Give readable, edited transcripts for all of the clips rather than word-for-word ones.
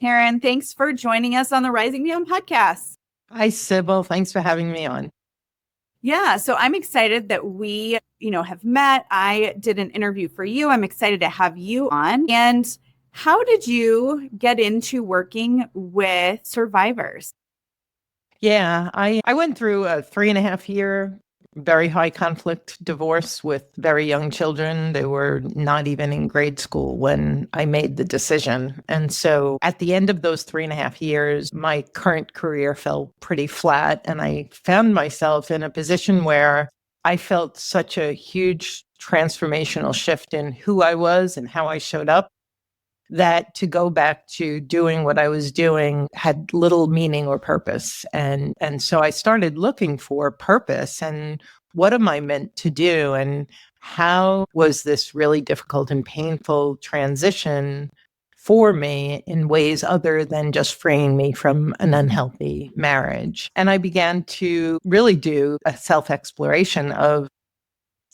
Karen, thanks for joining us on the Rising Beyond podcast. Hi, Sybil. Thanks for having me on. Yeah, so I'm excited that we, have met. I did an interview for you. I'm excited to have you on. And how did you get into working with survivors? Yeah, I went through a 3.5 year, very high conflict divorce with very young children. They were not even in grade school when I made the decision. And so at the end of those 3.5 years, my current career fell pretty flat. And I found myself in a position where I felt such a huge transformational shift in who I was and how I showed up, that to go back to doing what I was doing had little meaning or purpose. And so I started looking for purpose and what am I meant to do? And how was this really difficult and painful transition for me in ways other than just freeing me from an unhealthy marriage? And I began to really do a self-exploration of,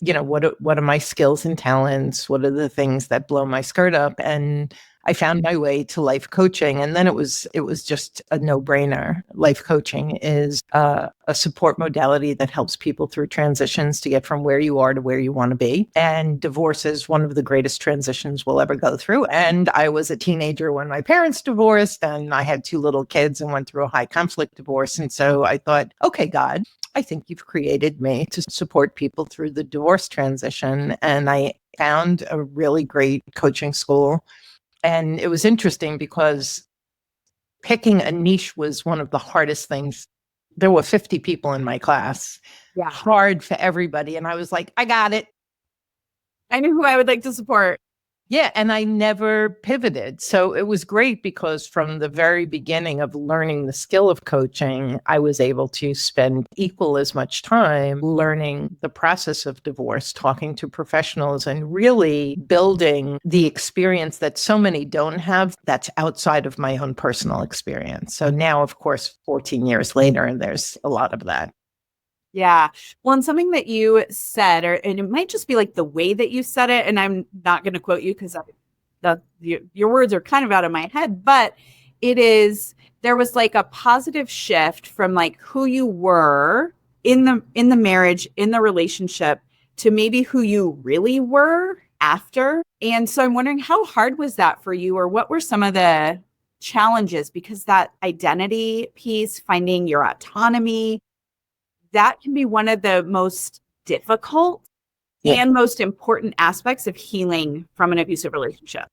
what are my skills and talents? What are the things that blow my skirt up? And I found my way to life coaching. And then it was just a no-brainer. Life coaching is a support modality that helps people through transitions to get from where you are to where you want to be. And divorce is one of the greatest transitions we'll ever go through. And I was a teenager when my parents divorced, and I had 2 little kids and went through a high conflict divorce. And so I thought, okay, God, I think you've created me to support people through the divorce transition. And I found a really great coaching school. And it was interesting because picking a niche was one of the hardest things. There were 50 people in my class. Yeah. Hard for everybody. And I was like, I got it. I knew who I would like to support. Yeah, and I never pivoted. So it was great because from the very beginning of learning the skill of coaching, I was able to spend equal as much time learning the process of divorce, talking to professionals, and really building the experience that so many don't have that's outside of my own personal experience. So now, of course, 14 years later, there's a lot of that. Yeah. Well, and something that you said, and it might just be like the way that you said it, and I'm not going to quote you because your words are kind of out of my head, but there was like a positive shift from like who you were in the marriage, in the relationship, to maybe who you really were after. And so I'm wondering, how hard was that for you, or what were some of the challenges? Because that identity piece, finding your autonomy, that can be one of the most difficult and most important aspects of healing from an abusive relationship.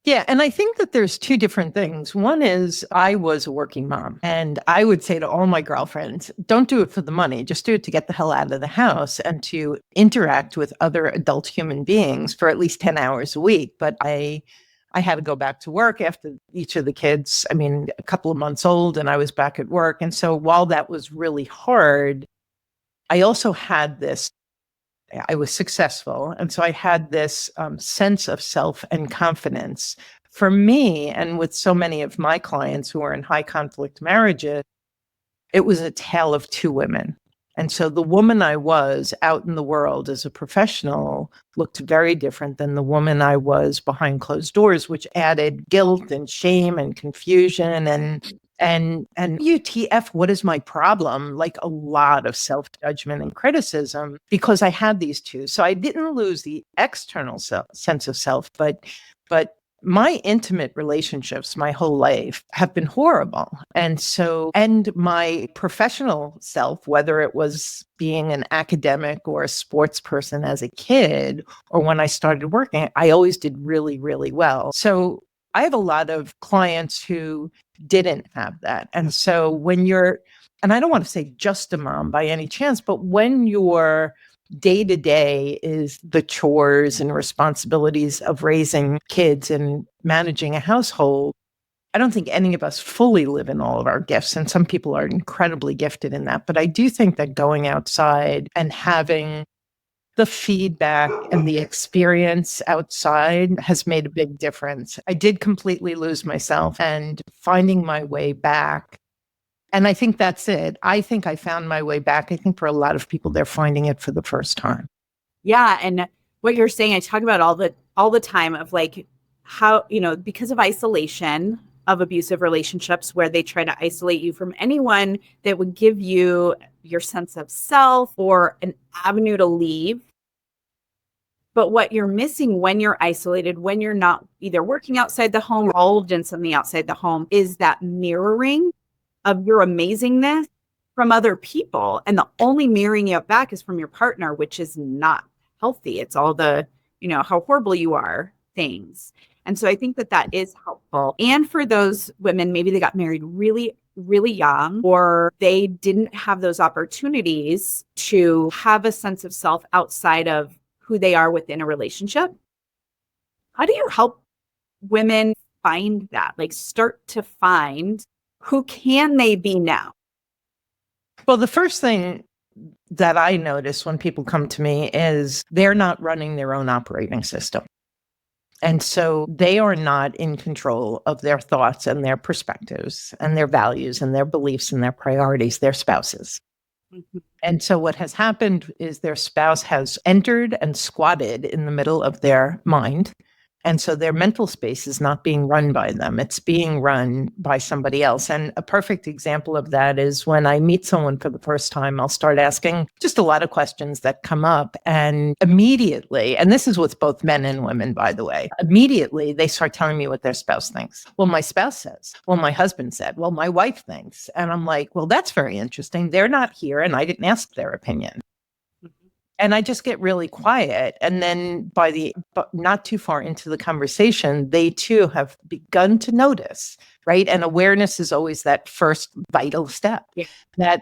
Yeah. And I think that there's 2 different things. One is I was a working mom, and I would say to all my girlfriends, don't do it for the money, just do it to get the hell out of the house and to interact with other adult human beings for at least 10 hours a week. But I had to go back to work after each of the kids, a couple of months old, and I was back at work. And so while that was really hard, I also had I was successful. And so I had this sense of self and confidence. For me, and with so many of my clients who are in high conflict marriages, it was a tale of 2 women. And so the woman I was out in the world as a professional looked very different than the woman I was behind closed doors, which added guilt and shame and confusion and UTF, what is my problem? Like a lot of self-judgment and criticism because I had these 2. So I didn't lose the external sense of self, but my intimate relationships my whole life have been horrible. And my professional self, whether it was being an academic or a sports person as a kid, or when I started working, I always did really, really well. So I have a lot of clients who didn't have that. And so and I don't want to say just a mom by any chance, but when your day-to-day is the chores and responsibilities of raising kids and managing a household, I don't think any of us fully live in all of our gifts. And some people are incredibly gifted in that. But I do think that going outside and having the feedback and the experience outside has made a big difference. I did completely lose myself, and finding my way back. And I think that's it. I think I found my way back. I think for a lot of people, they're finding it for the first time. Yeah. And what you're saying, I talk about all the time of like how, because of isolation, of abusive relationships where they try to isolate you from anyone that would give you your sense of self or an avenue to leave. But what you're missing when you're isolated, when you're not either working outside the home or involved in something outside the home, is that mirroring of your amazingness from other people. And the only mirroring you back is from your partner, which is not healthy. It's all the, how horrible you are things. And so I think that is helpful. And for those women, maybe they got married really, really young, or they didn't have those opportunities to have a sense of self outside of who they are within a relationship. How do you help women find that? Like, start to find who can they be now? Well, the first thing that I notice when people come to me is they're not running their own operating system. And so they are not in control of their thoughts and their perspectives and their values and their beliefs and their priorities, their spouses. Mm-hmm. And so what has happened is their spouse has entered and squatted in the middle of their mind. And so their mental space is not being run by them. It's being run by somebody else. And a perfect example of that is when I meet someone for the first time, I'll start asking just a lot of questions that come up. And immediately, and this is with both men and women, by the way, immediately they start telling me what their spouse thinks. Well, my spouse says, well, my husband said, well, my wife thinks. And I'm like, well, that's very interesting. They're not here and I didn't ask their opinion. And I just get really quiet. And then but not too far into the conversation, they too have begun to notice, right? And awareness is always that first vital step. Yeah. That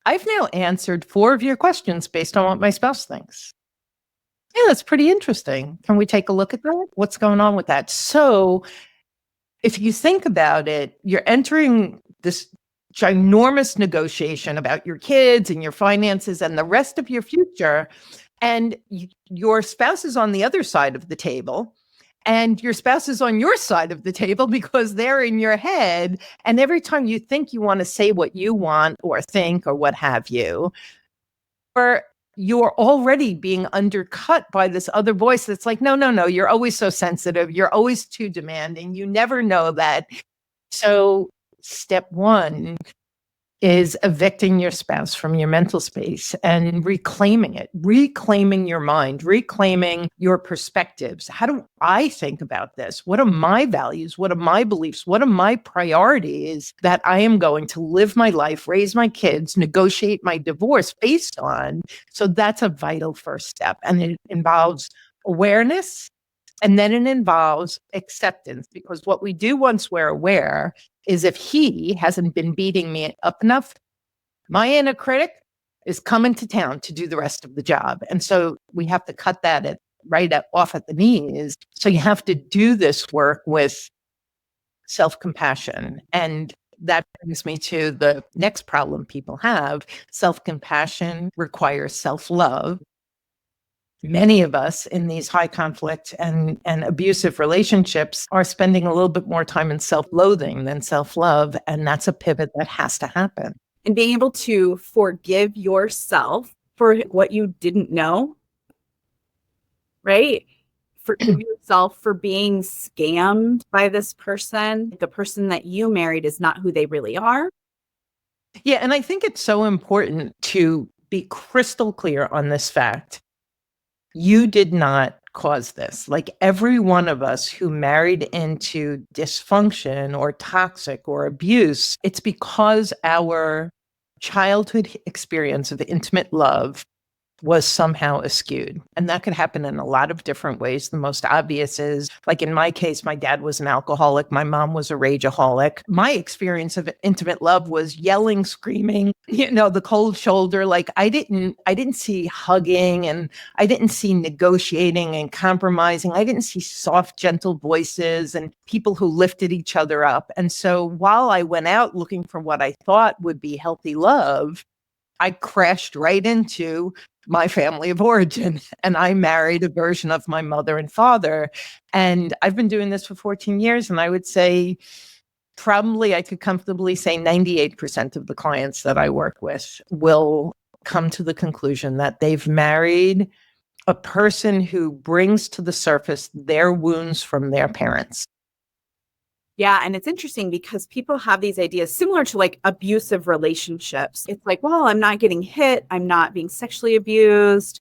I've now answered 4 of your questions based on what my spouse thinks. Yeah, that's pretty interesting. Can we take a look at that? What's going on with that? So if you think about it, you're entering this ginormous negotiation about your kids and your finances and the rest of your future. And your spouse is on the other side of the table. And your spouse is on your side of the table because they're in your head. And every time you think you want to say what you want or think or what have you, or you're already being undercut by this other voice that's like, no, you're always so sensitive. You're always too demanding. You never know that. So step 1 is evicting your spouse from your mental space and reclaiming it, reclaiming your mind, reclaiming your perspectives. How do I think about this? What are my values? What are my beliefs? What are my priorities that I am going to live my life, raise my kids, negotiate my divorce based on? So that's a vital first step. And it involves awareness. And then it involves acceptance, because what we do once we're aware is if he hasn't been beating me up enough, my inner critic is coming to town to do the rest of the job. And so we have to cut that off at the knees. So you have to do this work with self-compassion. And that brings me to the next problem people have. Self-compassion requires self-love. Many of us in these high conflict and abusive relationships are spending a little bit more time in self-loathing than self-love. And that's a pivot that has to happen. And being able to forgive yourself for what you didn't know, right? Forgive yourself for being scammed by this person. The person that you married is not who they really are. Yeah. And I think it's so important to be crystal clear on this fact. You did not cause this. Like every one of us who married into dysfunction or toxic or abuse, it's because our childhood experience of intimate love was somehow askewed. And that could happen in a lot of different ways. The most obvious is, like in my case, my dad was an alcoholic. My mom was a rageaholic. My experience of intimate love was yelling, screaming, the cold shoulder. Like I didn't see hugging, and I didn't see negotiating and compromising. I didn't see soft, gentle voices and people who lifted each other up. And so while I went out looking for what I thought would be healthy love, I crashed right into my family of origin, and I married a version of my mother and father. And I've been doing this for 14 years. And I would say probably I could comfortably say 98% of the clients that I work with will come to the conclusion that they've married a person who brings to the surface their wounds from their parents. Yeah. And it's interesting because people have these ideas similar to like abusive relationships. It's like, well, I'm not getting hit. I'm not being sexually abused.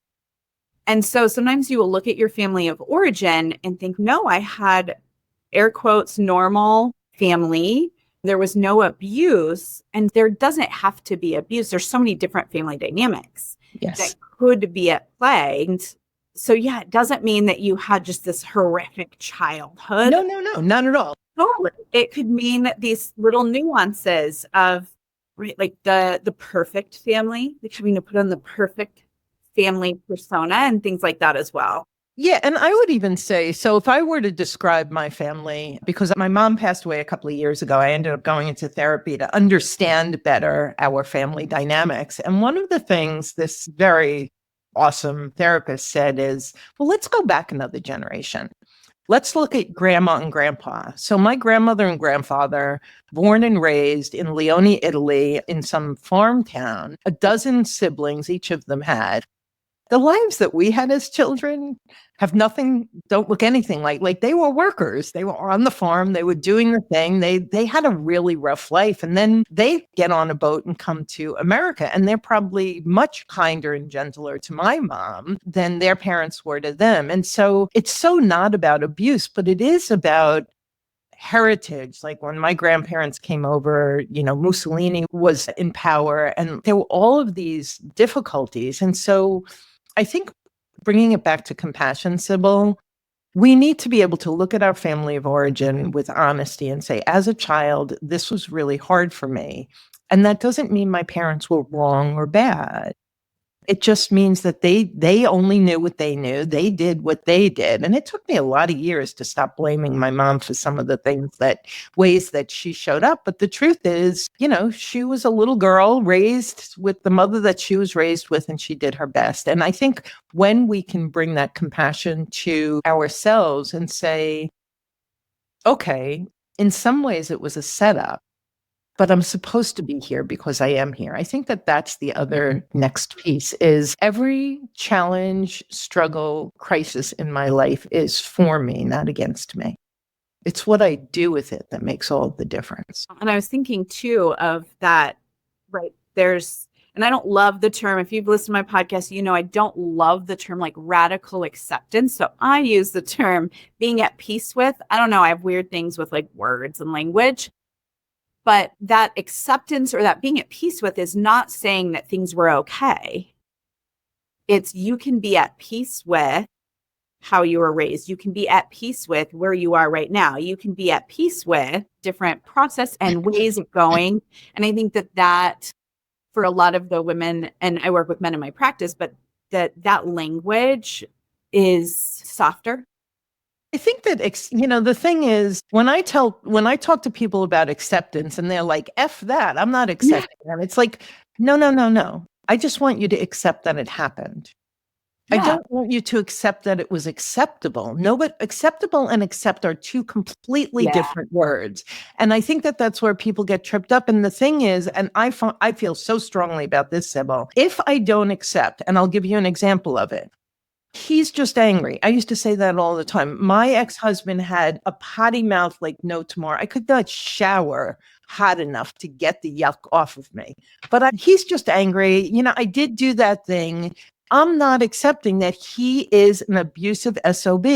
And so sometimes you will look at your family of origin and think, no, I had air quotes, normal family. There was no abuse. And there doesn't have to be abuse. There's so many different family dynamics Yes. that could be at play. And so, yeah, it doesn't mean that you had just this horrific childhood. No, no, no, not at all. Totally. It could mean these little nuances of right, like the perfect family, like having to put on the perfect family persona and things like that as well. Yeah, and I would even say, so if I were to describe my family, because my mom passed away a couple of years ago, I ended up going into therapy to understand better our family dynamics. And one of the things this very awesome therapist said is, well, let's go back another generation. Let's look at grandma and grandpa. So my grandmother and grandfather, born and raised in Lione, Italy, in some farm town, a dozen siblings each of them had. The lives that we had as children have nothing, don't look anything like they were workers. They were on the farm, they were doing the thing. They had a really rough life. And then they get on a boat and come to America. And they're probably much kinder and gentler to my mom than their parents were to them. And so it's so not about abuse, but it is about heritage. Like when my grandparents came over, Mussolini was in power and there were all of these difficulties. And so I think bringing it back to compassion, Sybil, we need to be able to look at our family of origin with honesty and say, as a child, this was really hard for me. And that doesn't mean my parents were wrong or bad. It just means that they only knew what they knew. They did what they did. And it took me a lot of years to stop blaming my mom for some of the ways that she showed up. But the truth is, she was a little girl raised with the mother that she was raised with, and she did her best. And I think when we can bring that compassion to ourselves and say, okay, in some ways it was a setup, but I'm supposed to be here because I am here. I think that that's the other next piece is every challenge, struggle, crisis in my life is for me, not against me. It's what I do with it that makes all the difference. And I was thinking too of that, right? And I don't love the term. If you've listened to my podcast, I don't love the term like radical acceptance. So I use the term being at peace with. I don't know. I have weird things with like words and language. But that acceptance or that being at peace with is not saying that things were okay. It's you can be at peace with how you were raised. You can be at peace with where you are right now. You can be at peace with different process and ways of going. And I think that for a lot of the women, and I work with men in my practice, but that language is softer. I think that, the thing is, when I talk to people about acceptance and they're like, F that, I'm not accepting that. It's like, no, no, no, no. I just want you to accept that it happened. Yeah. I don't want you to accept that it was acceptable. No, but acceptable and accept are two completely different words. And I think that that's where people get tripped up. And the thing is, and I feel so strongly about this, Sybil, if I don't accept, and I'll give you an example of it. He's just angry. I used to say that all the time. My ex-husband had a potty mouth like no tomorrow. I could not shower hot enough to get the yuck off of me. But he's just angry. I did do that thing. I'm not accepting that he is an abusive SOB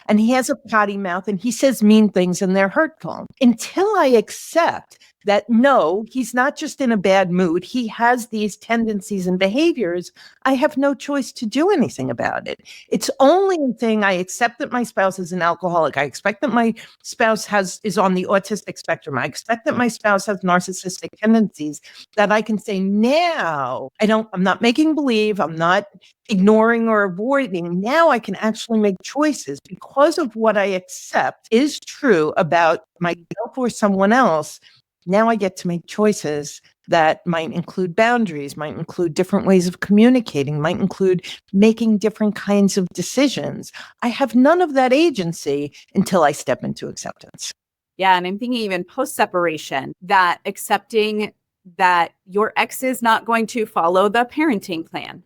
and he has a potty mouth and he says mean things and they're hurtful. Until I accept that, no, he's not just in a bad mood. He has these tendencies and behaviors. I have no choice to do anything about it. It's only a thing I accept that my spouse is an alcoholic. I expect that my spouse is on the autistic spectrum. I expect that my spouse has narcissistic tendencies, that I can say now, I'm not making believe, I'm not ignoring or avoiding. Now I can actually make choices because of what I accept is true about myself or someone else. Now I get to make choices that might include boundaries, might include different ways of communicating, might include making different kinds of decisions. I have none of that agency until I step into acceptance. Yeah. And I'm thinking even post-separation, that accepting that your ex is not going to follow the parenting plan.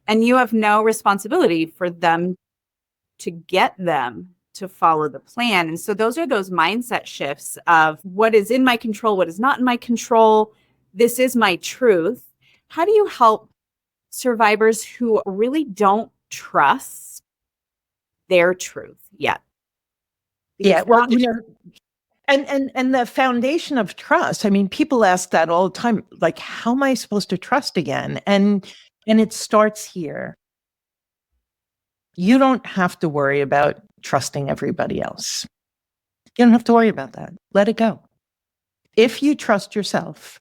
And you have no responsibility for them to get them to follow the plan. And so those are those mindset shifts of what is in my control, what is not in my control. This is my truth. How do you help survivors who really don't trust their truth yet? Yeah, well, and the foundation of trust. I mean, people ask that all the time, like, how am I supposed to trust again? And it starts here. You don't have to worry about trusting everybody else. You don't have to worry about that. Let it go. If you trust yourself,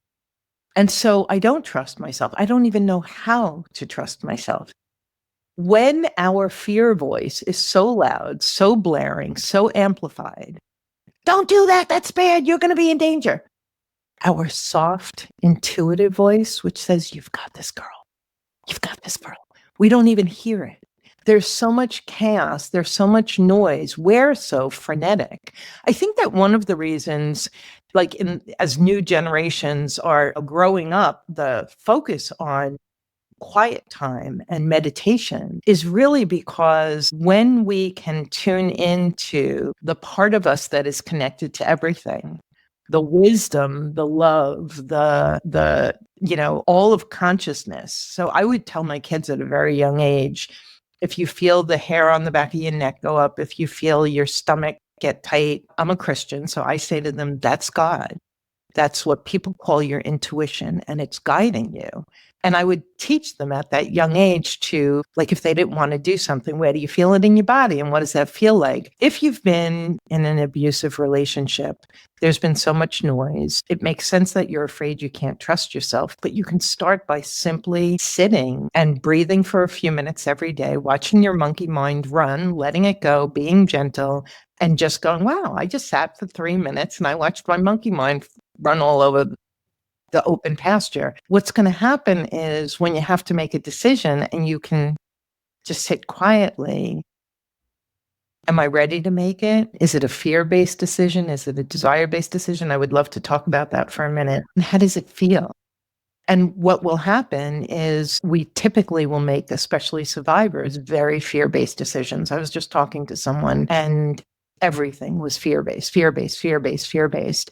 and so I don't trust myself. I don't even know how to trust myself. When our fear voice is so loud, so blaring, so amplified, don't do that. That's bad. You're going to be in danger. Our soft, intuitive voice, which says, you've got this, girl. You've got this, girl. We don't even hear it. There's so much chaos. There's so much noise. We're so frenetic. I think that one of the reasons, like as new generations are growing up, the focus on quiet time and meditation is really because when we can tune into the part of us that is connected to everything, the wisdom, the love, the all of consciousness. So I would tell my kids at a very young age, if you feel the hair on the back of your neck go up, if you feel your stomach get tight, I'm a Christian, so I say to them, that's God. That's what people call your intuition, and it's guiding you. And I would teach them at that young age to, like, if they didn't want to do something, where do you feel it in your body? And what does that feel like? If you've been in an abusive relationship, there's been so much noise. It makes sense that you're afraid you can't trust yourself, but you can start by simply sitting and breathing for a few minutes every day, watching your monkey mind run, letting it go, being gentle, and just going, wow, I just sat for 3 minutes and I watched my monkey mind run all over the open pasture. What's going to happen is when you have to make a decision and you can just sit quietly, am I ready to make it? Is it a fear-based decision? Is it a desire-based decision? I would love to talk about that for a minute. And how does it feel? And what will happen is we typically will make, especially survivors, very fear-based decisions. I was just talking to someone and everything was fear-based, fear-based, fear-based, fear-based.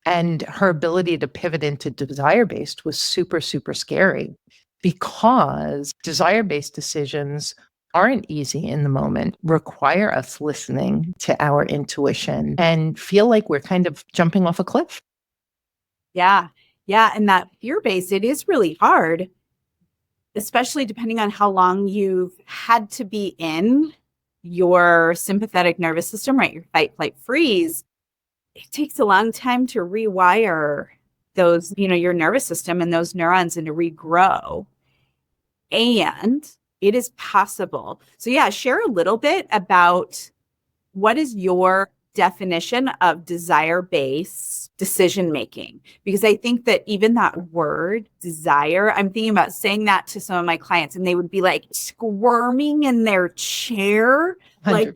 And her ability to pivot into desire-based was super, super scary because desire-based decisions aren't easy in the moment, require us listening to our intuition and feel like we're kind of jumping off a cliff. Yeah. Yeah. And that fear-based, it is really hard, especially depending on how long you've had to be in your sympathetic nervous system, right? Your fight, flight, freeze. It takes a long time to rewire those, your nervous system and those neurons and to regrow. And it is possible. So yeah, share a little bit about what is your definition of desire-based decision-making? Because I think that even that word desire, I'm thinking about saying that to some of my clients and they would be like squirming in their chair. 100%. Like,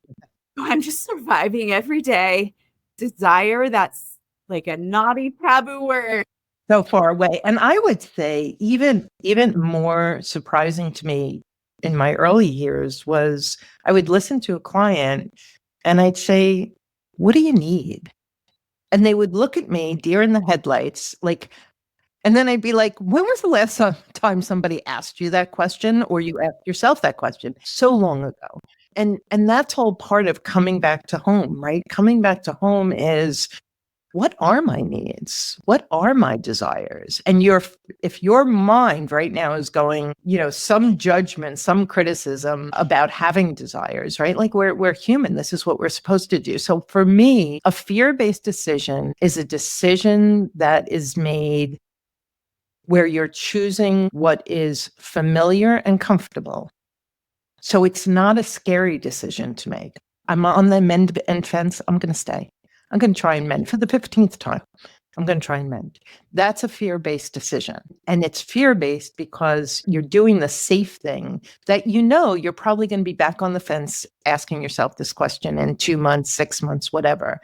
I'm just surviving every day. Desire, that's like a naughty taboo word. So far away. And I would say even more surprising to me in my early years was I would listen to a client and I'd say, what do you need? And they would look at me, deer in the headlights, like, and then I'd be like, when was the last time somebody asked you that question or you asked yourself that question? So long ago. And that's all part of coming back to home, right? Coming back to home is, what are my needs? What are my desires? And if your mind right now is going, some judgment, some criticism about having desires, right? Like we're human. This is what we're supposed to do. So for me, a fear-based decision is a decision that is made where you're choosing what is familiar and comfortable. So it's not a scary decision to make. I'm on the mend and fence. I'm going to stay. I'm going to try and mend for the 15th time. I'm going to try and mend. That's a fear-based decision. And it's fear-based because you're doing the safe thing that you're probably going to be back on the fence asking yourself this question in 2 months, 6 months, whatever.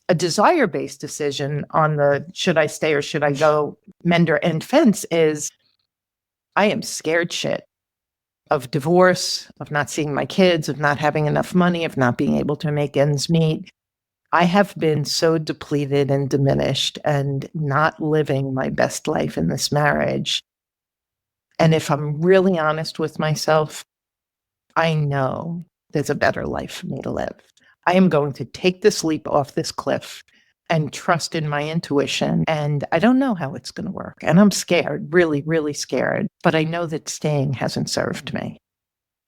A desire-based decision on the should I stay or should I go mend or end fence is, I am scared shit. of divorce, of not seeing my kids, of not having enough money, of not being able to make ends meet. I have been so depleted and diminished and not living my best life in this marriage. And if I'm really honest with myself, I know there's a better life for me to live. I am going to take this leap off this cliff and trust in my intuition. And I don't know how it's going to work. And I'm scared, really, really scared. But I know that staying hasn't served me.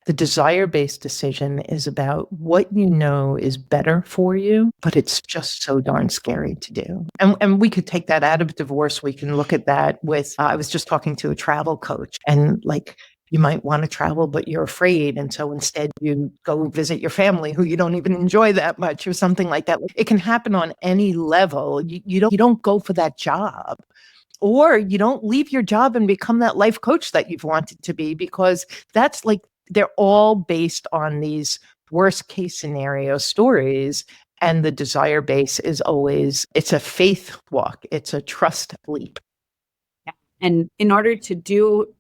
The desire-based decision is about what you know is better for you, but it's just so darn scary to do. And we could take that out of divorce. We can look at that with, I was just talking to a travel coach, and like, you might want to travel, but you're afraid. And so instead you go visit your family who you don't even enjoy that much or something like that. It can happen on any level. You don't go for that job. Or you don't leave your job and become that life coach that you've wanted to be, because that's like, they're all based on these worst case scenario stories. And the desire base is always, it's a faith walk. It's a trust leap. Yeah. And in order to do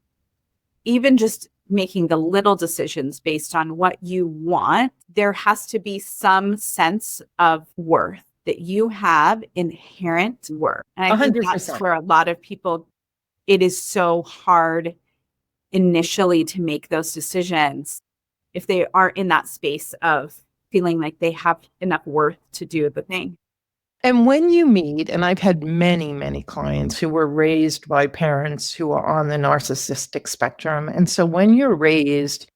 even just making the little decisions based on what you want, there has to be some sense of worth, that you have inherent worth. And I think that's 100%. where a lot of people, it is so hard initially to make those decisions if they are in that space of feeling like they have enough worth to do the thing. And when you meet, and I've had many, many clients who were raised by parents who are on the narcissistic spectrum. And so when you're raised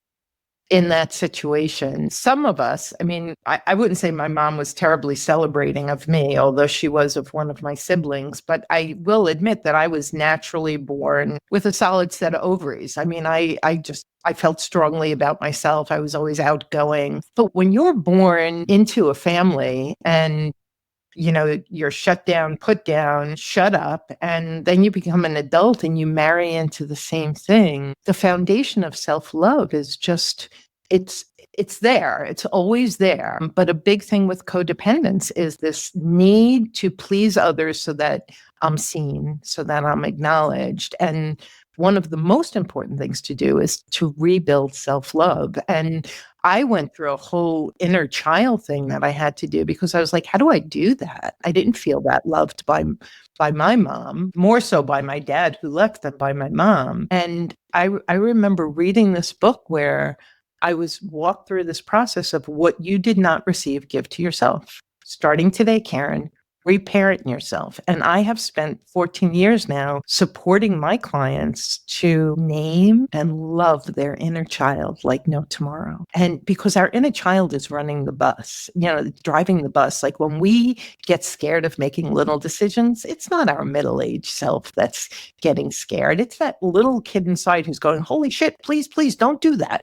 in that situation, some of us, I mean, I wouldn't say my mom was terribly celebrating of me, although she was of one of my siblings, but I will admit that I was naturally born with a solid set of ovaries. I mean, I felt strongly about myself. I was always outgoing. But when you're born into a family and you're shut down, put down, shut up, and then you become an adult and you marry into the same thing. The foundation of self-love is just, it's there. It's always there. But a big thing with codependence is this need to please others so that I'm seen, so that I'm acknowledged. And one of the most important things to do is to rebuild self-love. And I went through a whole inner child thing that I had to do, because I was like, how do I do that? I didn't feel that loved by my mom, more so by my dad who left than by my mom. And I remember reading this book where I was walked through this process of what you did not receive, give to yourself. Starting today, Karen, reparent yourself. And I have spent 14 years now supporting my clients to name and love their inner child like no tomorrow. And because our inner child is running the bus, driving the bus. Like when we get scared of making little decisions, it's not our middle-aged self that's getting scared. It's that little kid inside who's going, holy shit, please, please don't do that.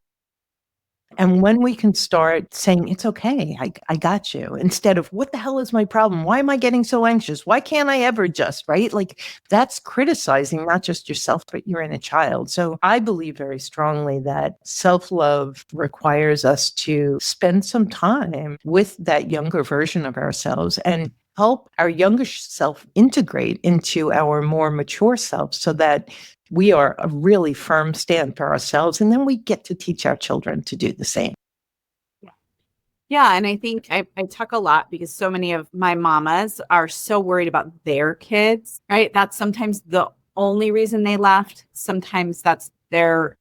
And when we can start saying, it's okay, I got you, instead of what the hell is my problem? Why am I getting so anxious? Why can't I ever just, right? Like that's criticizing not just yourself, but your inner child. So I believe very strongly that self-love requires us to spend some time with that younger version of ourselves and help our younger self integrate into our more mature self so that we are a really firm stand for ourselves. And then we get to teach our children to do the same. Yeah. And I think I talk a lot because so many of my mamas are so worried about their kids, right? That's sometimes the only reason they left. Sometimes that's their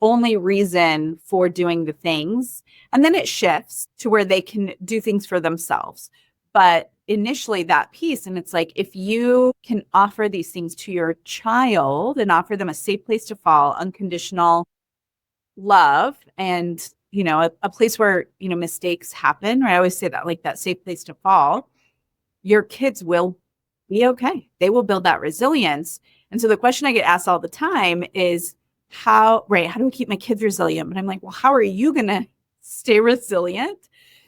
only reason for doing the things. And then it shifts to where they can do things for themselves. But initially that piece, and it's like, if you can offer these things to your child and offer them a safe place to fall, unconditional love, and, a place where, mistakes happen, right? I always say that, like that safe place to fall, your kids will be okay. They will build that resilience. And so the question I get asked all the time is how do I keep my kids resilient? But I'm like, well, how are you going to stay resilient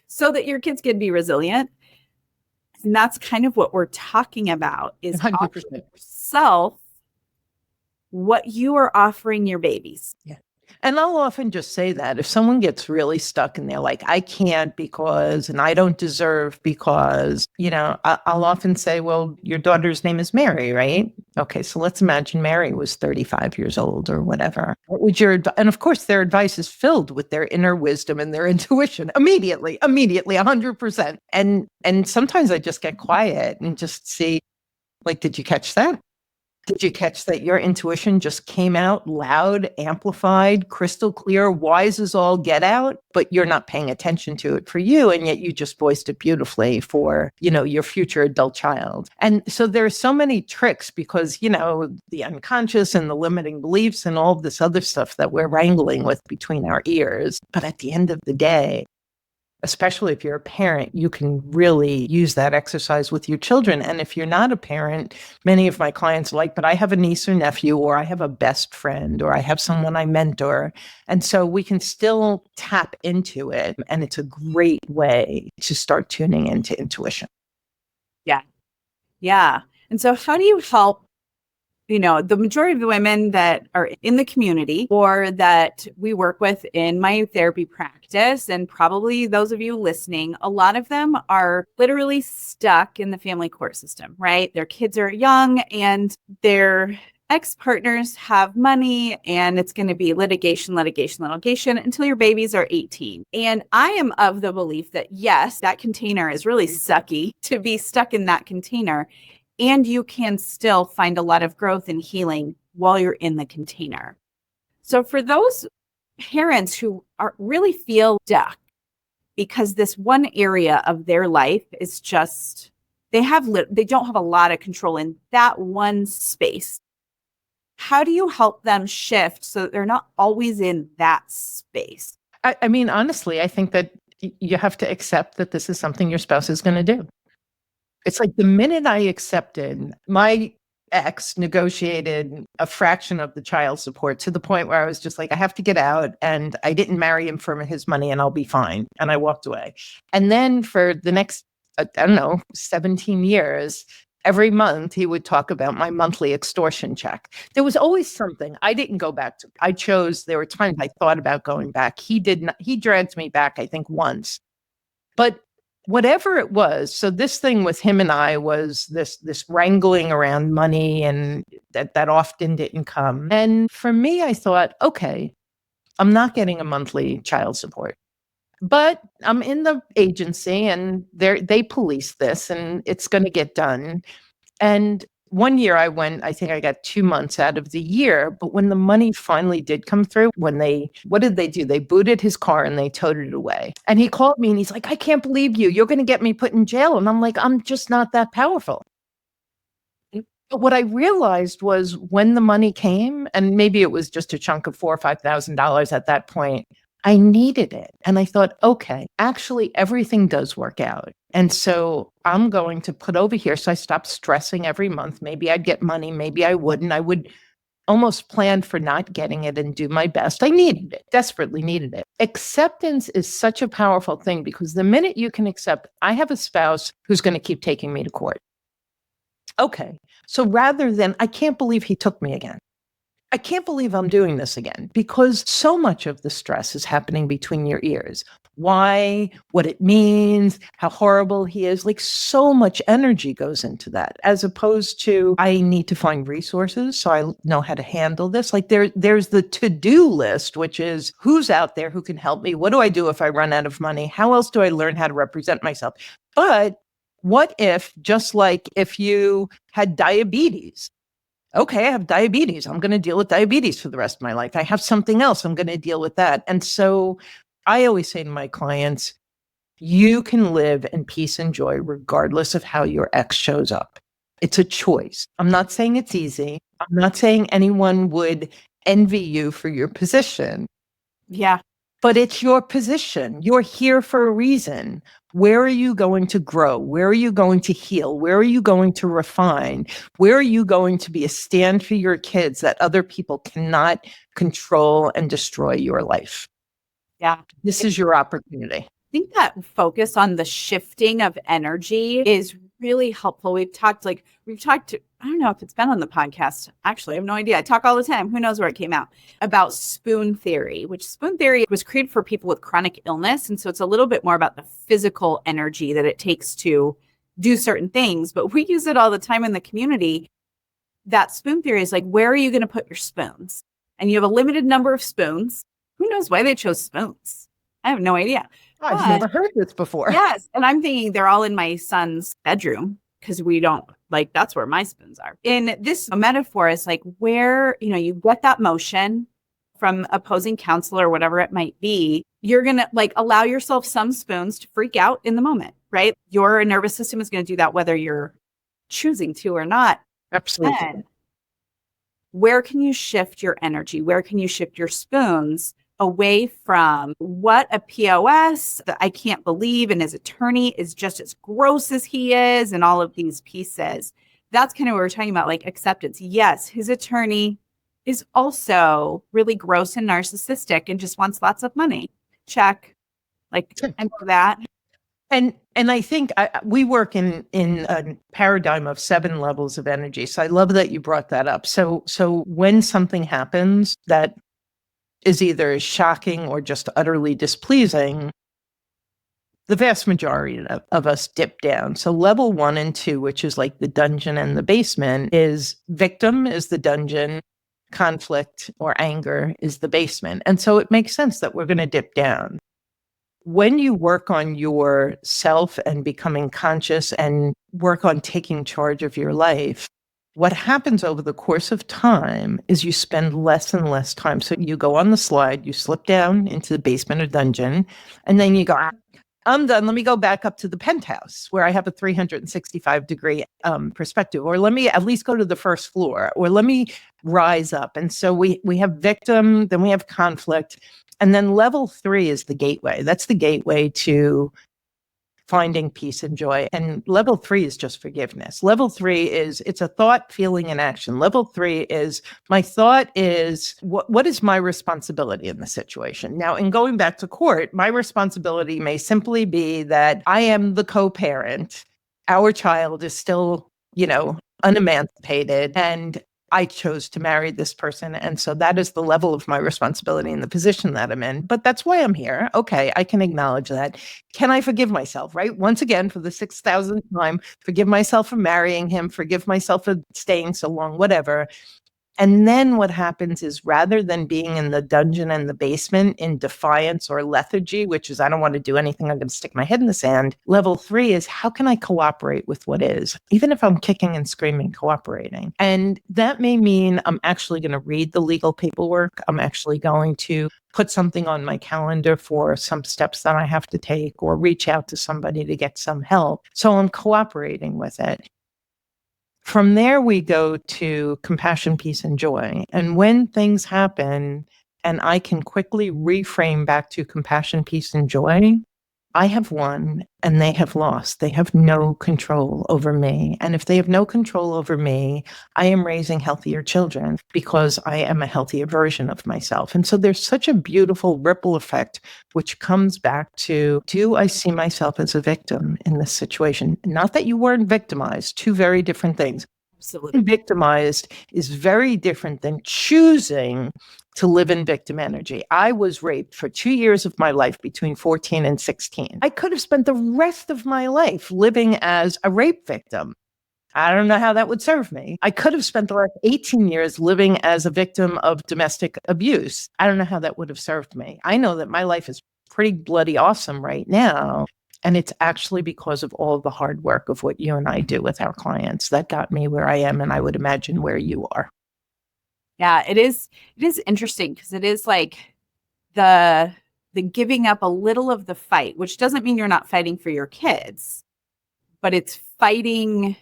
so that your kids can be resilient? And that's kind of what we're talking about is 100%. offering yourself what you are offering your babies. Yeah. And I'll often just say that if someone gets really stuck and they're like, I can't because, and I don't deserve because, I'll often say, well, your daughter's name is Mary, right? Okay, so let's imagine Mary was 35 years old or whatever. What would and of course, their advice is filled with their inner wisdom and their intuition immediately, 100%. And sometimes I just get quiet and just see, like, did you catch that? Did you catch that your intuition just came out loud, amplified, crystal clear, wise as all get out, but you're not paying attention to it for you, and yet you just voiced it beautifully for, your future adult child. And so there's so many tricks because, the unconscious and the limiting beliefs and all this other stuff that we're wrangling with between our ears. But at the end of the day, especially if you're a parent, you can really use that exercise with your children. And if you're not a parent, many of my clients are like, but I have a niece or nephew, or I have a best friend, or I have someone I mentor. And so we can still tap into it. And it's a great way to start tuning into intuition. Yeah. Yeah. And so how do you help the majority of the women that are in the community or that we work with in my therapy practice, and probably those of you listening, a lot of them are literally stuck in the family court system, right? Their kids are young and their ex-partners have money, and it's going to be litigation until your babies are 18. And I am of the belief that, yes, that container is really sucky to be stuck in that container. And you can still find a lot of growth and healing while you're in the container. So for those parents who really feel stuck because this one area of their life is just, they don't have a lot of control in that one space. How do you help them shift so that they're not always in that space? I mean, honestly, I think that you have to accept that this is something your spouse is going to do. It's like the minute I accepted, my ex negotiated a fraction of the child support to the point where I was just like, I have to get out. And I didn't marry him for his money and I'll be fine. And I walked away. And then for the next, 17 years, every month he would talk about my monthly extortion check. There was always something. I didn't go back to. There were times I thought about going back. He dragged me back, I think, once. But whatever it was, so this thing with him and I was this wrangling around money, and that often didn't come. And for me, I thought, okay, I'm not getting a monthly child support, but I'm in the agency and they police this and it's going to get done. And one year I think I got 2 months out of the year, but when the money finally did come through, what did they do? They booted his car and they toted it away. And he called me and he's like, I can't believe you. You're going to get me put in jail. And I'm like, I'm just not that powerful. But what I realized was when the money came, and maybe it was just a chunk of $4,000 or $5,000 at that point, I needed it. And I thought, okay, actually everything does work out. And so I'm going to put over here. So I stopped stressing every month. Maybe I'd get money, maybe I wouldn't. I would almost plan for not getting it and do my best. I needed it, desperately needed it. Acceptance is such a powerful thing because the minute you can accept, I have a spouse who's going to keep taking me to court. Okay. So rather than, I can't believe he took me again. I can't believe I'm doing this again, because so much of the stress is happening between your ears. Why, what it means, how horrible he is. Like, so much energy goes into that, as opposed to, I need to find resources so I know how to handle this. Like there's the to-do list, which is who's out there who can help me? What do I do if I run out of money? How else do I learn how to represent myself? But what if, just like if you had diabetes, okay, I have diabetes. I'm going to deal with diabetes for the rest of my life. I have something else. I'm going to deal with that. And so I always say to my clients, you can live in peace and joy regardless of how your ex shows up. It's a choice. I'm not saying it's easy. I'm not saying anyone would envy you for your position. Yeah. But it's your position. You're here for a reason. Where are you going to grow? Where are you going to heal? Where are you going to refine? Where are you going to be a stand for your kids that other people cannot control and destroy your life? Yeah. This is your opportunity. I think that focus on the shifting of energy is really helpful. I don't know if it's been on the podcast. Actually, I have no idea. I talk all the time. Who knows where it came out? About spoon theory, which spoon theory was created for people with chronic illness. And so it's a little bit more about the physical energy that it takes to do certain things. But we use it all the time in the community. That spoon theory is like, where are you going to put your spoons? And you have a limited number of spoons. Who knows why they chose spoons? I have no idea. I've never heard this before. Yes. And I'm thinking they're all in my son's bedroom because we don't like, that's where my spoons are. In this metaphor is like where, you get that motion from opposing counsel or whatever it might be, you're going to like allow yourself some spoons to freak out in the moment, right? Your nervous system is going to do that whether you're choosing to or not. Absolutely. And where can you shift your energy? Where can you shift your spoons away from what a POS that I can't believe and his attorney is just as gross as he is and all of these pieces. That's kind of what we're talking about, like acceptance. Yes, his attorney is also really gross and narcissistic and just wants lots of money. Check. Like, I know that. And I think we work in a paradigm of 7 levels of energy. So I love that you brought that up. So when something happens that is either shocking or just utterly displeasing, the vast majority of us dip down. So level 1 and 2, which is like the dungeon and the basement, is victim is the dungeon, conflict or anger is the basement. And so it makes sense that we're going to dip down. When you work on yourself and becoming conscious and work on taking charge of your life, what happens over the course of time is you spend less and less time. So you go on the slide, you slip down into the basement or dungeon, and then you go, I'm done. Let me go back up to the penthouse where I have a 365-degree perspective, or let me at least go to the first floor, or let me rise up. And so we have victim, then we have conflict. And then level 3 is the gateway. That's the gateway to finding peace and joy. And level 3 is just forgiveness. Level 3 is it's a thought, feeling, and action. Level 3 is my thought is what is my responsibility in the situation? Now, in going back to court, my responsibility may simply be that I am the co-parent. Our child is still, unemancipated, and I chose to marry this person. And so that is the level of my responsibility in the position that I'm in. But that's why I'm here. Okay, I can acknowledge that. Can I forgive myself, right? Once again, for the 6,000th time, forgive myself for marrying him, forgive myself for staying so long, whatever. And then what happens is rather than being in the dungeon and the basement in defiance or lethargy, which is I don't want to do anything, I'm going to stick my head in the sand. Level 3 is how can I cooperate with what is, even if I'm kicking and screaming, cooperating. And that may mean I'm actually going to read the legal paperwork. I'm actually going to put something on my calendar for some steps that I have to take or reach out to somebody to get some help. So I'm cooperating with it. From there, we go to compassion, peace, and joy. And when things happen and I can quickly reframe back to compassion, peace, and joy, I have won and they have lost. They have no control over me. And if they have no control over me, I am raising healthier children because I am a healthier version of myself. And so there's such a beautiful ripple effect, which comes back to, do I see myself as a victim in this situation? Not that you weren't victimized, 2 very different things. Absolutely. Victimized is very different than choosing to live in victim energy. I was raped for 2 years of my life between 14 and 16. I could have spent the rest of my life living as a rape victim. I don't know how that would serve me. I could have spent the last 18 years living as a victim of domestic abuse. I don't know how that would have served me. I know that my life is pretty bloody awesome right now. And it's actually because of all the hard work of what you and I do with our clients that got me where I am, and I would imagine where you are. Yeah, it is interesting because it is like the giving up a little of the fight, which doesn't mean you're not fighting for your kids, but it's fighting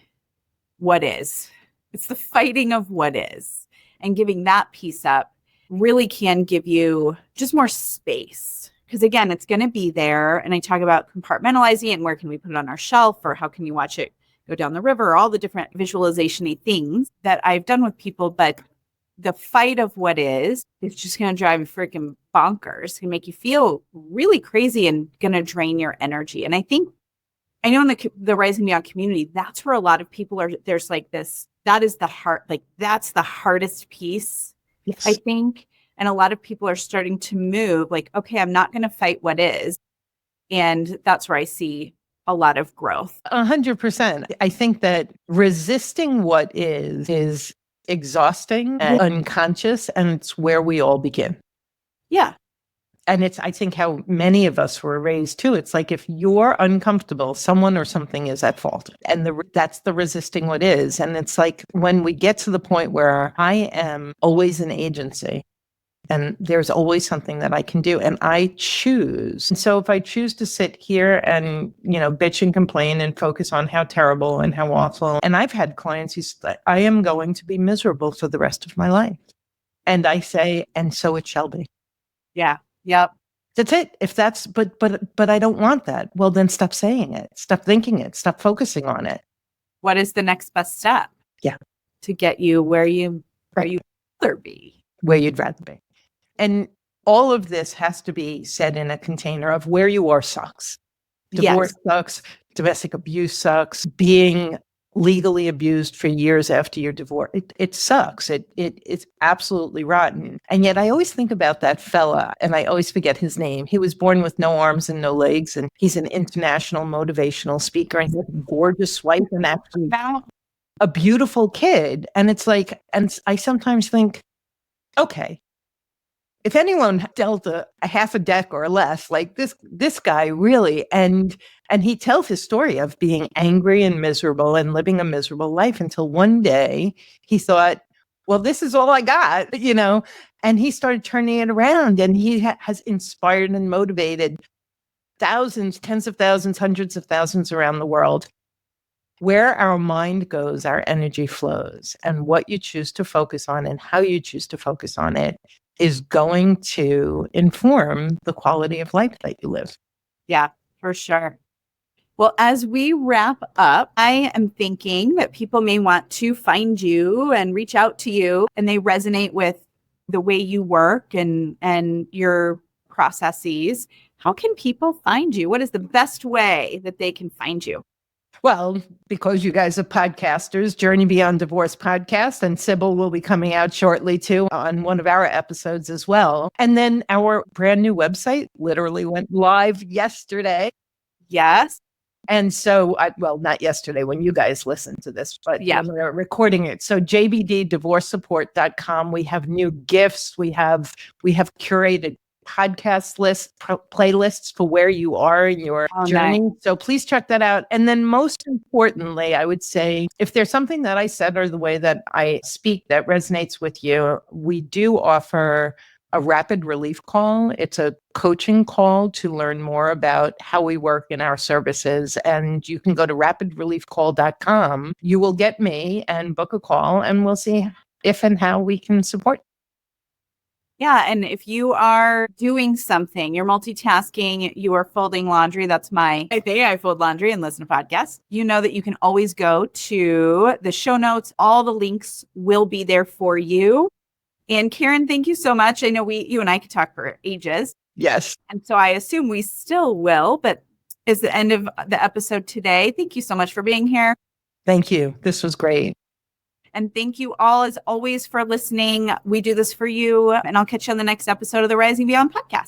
what is. It's the fighting of what is. And giving that piece up really can give you just more space. Because again, it's going to be there. And I talk about compartmentalizing it and where can we put it on our shelf, or how can you watch it go down the river, all the different visualization-y things that I've done with people. But the fight of what is just going to drive you freaking bonkers. It's going to make you feel really crazy and going to drain your energy. And I think I know in the Rising Beyond community, that's where a lot of people are. There's like this, that is the heart, like that's the hardest piece, Yes. I think. And a lot of people are starting to move like, okay, I'm not going to fight what is. And that's where I see a lot of growth. 100%. I think that resisting what is exhausting and unconscious, and it's where we all begin. Yeah. And it's, I think, how many of us were raised too. It's like if you're uncomfortable, someone or something is at fault. And that's the resisting what is. And it's like when we get to the point where I am always an agency and there's always something that I can do and I choose. And so if I choose to sit here and, bitch and complain and focus on how terrible and how awful, and I've had clients who say, I am going to be miserable for the rest of my life. And I say, and so it shall be. Yeah. Yep. That's it. If that's, but I don't want that. Well, then stop saying it. Stop thinking it. Stop focusing on it. What is the next best step? Yeah. To get you where you rather be. Where you'd rather be. And all of this has to be said in a container of where you are sucks. Divorce sucks. Domestic abuse sucks. Being legally abused for years after your divorce. It sucks. It's absolutely rotten. And yet I always think about that fella and I always forget his name. He was born with no arms and no legs and he's an international motivational speaker and he's a gorgeous wife and actually a beautiful kid. And it's like, and I sometimes think, okay, if anyone dealt a half a deck or less, like this guy really, and he tells his story of being angry and miserable and living a miserable life until one day he thought, well, this is all I got, and he started turning it around and he has inspired and motivated thousands, tens of thousands, hundreds of thousands around the world. Where our mind goes, our energy flows, and what you choose to focus on and how you choose to focus on it is going to inform the quality of life that you live. Yeah, for sure. Well, as we wrap up, I am thinking that people may want to find you and reach out to you and they resonate with the way you work and your processes. How can people find you? What is the best way that they can find you? Well, because you guys are podcasters, Journey Beyond Divorce podcast, and Sybil will be coming out shortly too on one of our episodes as well. And then our brand new website literally went live yesterday. Yes. And so, not yesterday when you guys listen to this, but when we're recording it. So jbddivorcesupport.com. We have new gifts. We have curated podcast lists, playlists for where you are in your journey. Nice. So please check that out. And then most importantly, I would say, if there's something that I said or the way that I speak that resonates with you, we do offer a rapid relief call. It's a coaching call to learn more about how we work in our services. And you can go to rapidreliefcall.com. You will get me and book a call and we'll see if and how we can support. Yeah. And if you are doing something, you're multitasking, you are folding laundry. I think I fold laundry and listen to podcasts. You know that you can always go to the show notes. All the links will be there for you. And Karen, thank you so much. I know you and I could talk for ages. Yes. And so I assume we still will, but is the end of the episode today. Thank you so much for being here. Thank you. This was great. And thank you all, as always, for listening. We do this for you, and I'll catch you on the next episode of the Rising Beyond podcast.